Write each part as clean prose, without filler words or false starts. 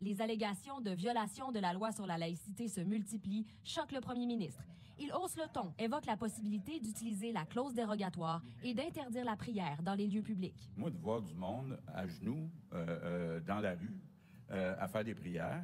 Les allégations de violation de la loi sur la laïcité se multiplient, choquent le premier ministre. Il hausse le ton, évoque la possibilité d'utiliser la clause dérogatoire et d'interdire la prière dans les lieux publics. Moi, de voir du monde à genoux dans la rue à faire des prières,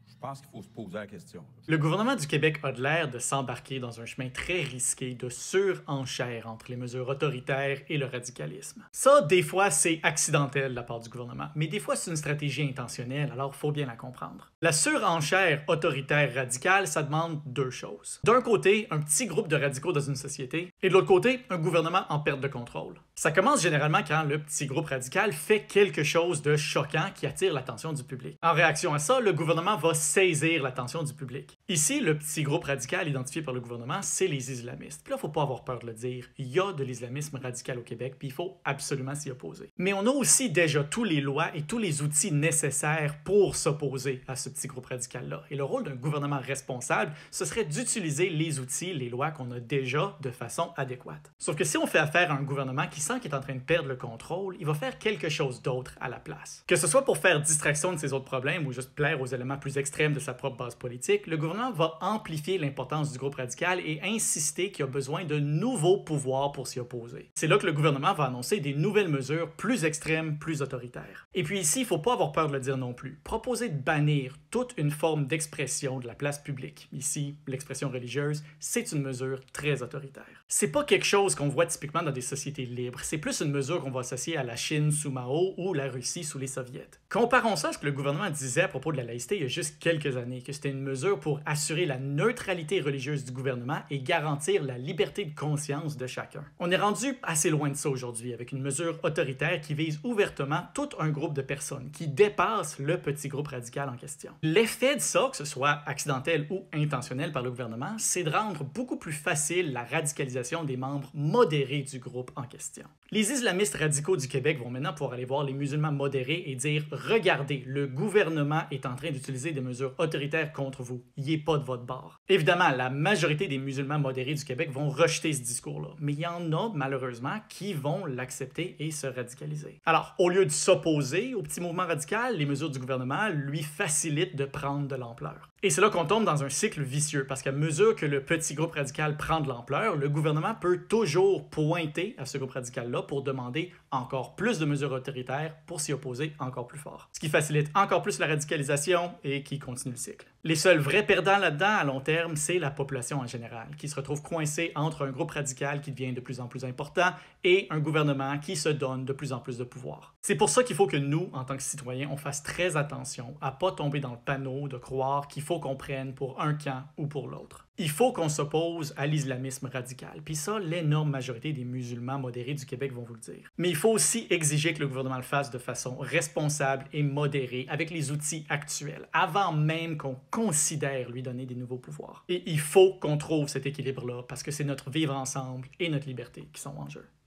je pense qu'il faut se poser la question. Le gouvernement du Québec a de l'air de s'embarquer dans un chemin très risqué de surenchère entre les mesures autoritaires et le radicalisme. Ça, des fois, c'est accidentel de la part du gouvernement, mais des fois, c'est une stratégie intentionnelle, alors il faut bien la comprendre. La surenchère autoritaire radicale, ça demande deux choses. D'un côté, un petit groupe de radicaux dans une société, et de l'autre côté, un gouvernement en perte de contrôle. Ça commence généralement quand le petit groupe radical fait quelque chose de choquant qui attire l'attention du public. En réaction à ça, le gouvernement va saisir l'attention du public. Ici, le petit groupe radical identifié par le gouvernement, c'est les islamistes. Puis là, il ne faut pas avoir peur de le dire. Il y a de l'islamisme radical au Québec, puis il faut absolument s'y opposer. Mais on a aussi déjà tous les lois et tous les outils nécessaires pour s'opposer à ce petit groupe radical-là. Et le rôle d'un gouvernement responsable, ce serait d'utiliser les outils, les lois qu'on a déjà de façon adéquate. Sauf que si on fait affaire à un gouvernement qui sent qu'il est en train de perdre le contrôle, il va faire quelque chose d'autre à la place. Que ce soit pour faire distraction de ses autres problèmes ou juste plaire aux éléments plus extrêmes de sa propre base politique, le gouvernement va amplifier l'importance du groupe radical et insister qu'il a besoin de nouveaux pouvoirs pour s'y opposer. C'est là que le gouvernement va annoncer des nouvelles mesures plus extrêmes, plus autoritaires. Et puis ici, il ne faut pas avoir peur de le dire non plus. Proposer de bannir toute une forme d'expression de la place publique, ici l'expression religieuse, c'est une mesure très autoritaire. C'est pas quelque chose qu'on voit typiquement dans des sociétés libres, c'est plus une mesure qu'on va associer à la Chine sous Mao ou la Russie sous les Soviets. Comparons ça à ce que le gouvernement disait à propos de la laïcité il y a juste quelques années, que c'était une mesure pour assurer la neutralité religieuse du gouvernement et garantir la liberté de conscience de chacun. On est rendu assez loin de ça aujourd'hui, avec une mesure autoritaire qui vise ouvertement tout un groupe de personnes, qui dépasse le petit groupe radical en question. L'effet de ça, que ce soit accidentel ou intentionnel par le gouvernement, c'est de rendre beaucoup plus facile la radicalisation des membres modérés du groupe en question. Les islamistes radicaux du Québec vont maintenant pouvoir aller voir les musulmans modérés et dire « Regardez, le gouvernement est en train d'utiliser des mesures autoritaires contre vous. Il n'est pas de votre bord. » Évidemment, la majorité des musulmans modérés du Québec vont rejeter ce discours-là, mais il y en a malheureusement qui vont l'accepter et se radicaliser. Alors, au lieu de s'opposer au petit mouvement radical, les mesures du gouvernement lui facilitent de prendre de l'ampleur. Et c'est là qu'on tombe dans un cycle vicieux, parce qu'à mesure que le petit groupe radical prend de l'ampleur, le gouvernement peut toujours pointer à ce groupe radical-là pour demander encore plus de mesures autoritaires pour s'y opposer encore plus fort. Ce qui facilite encore plus la radicalisation et qui continue le cycle. Les seuls vrais perdants là-dedans, à long terme, c'est la population en général, qui se retrouve coincée entre un groupe radical qui devient de plus en plus important et un gouvernement qui se donne de plus en plus de pouvoir. C'est pour ça qu'il faut que nous, en tant que citoyens, on fasse très attention à ne pas tomber dans le panneau de croire qu'il faut qu'on prenne pour un camp ou pour l'autre. Il faut qu'on s'oppose à l'islamisme radical. Puis ça, l'énorme majorité des musulmans modérés du Québec vont vous le dire. Mais il faut aussi exiger que le gouvernement le fasse de façon responsable et modérée, avec les outils actuels, avant même qu'on considère lui donner des nouveaux pouvoirs. Et il faut qu'on trouve cet équilibre-là, parce que c'est notre vivre ensemble et notre liberté qui sont en jeu.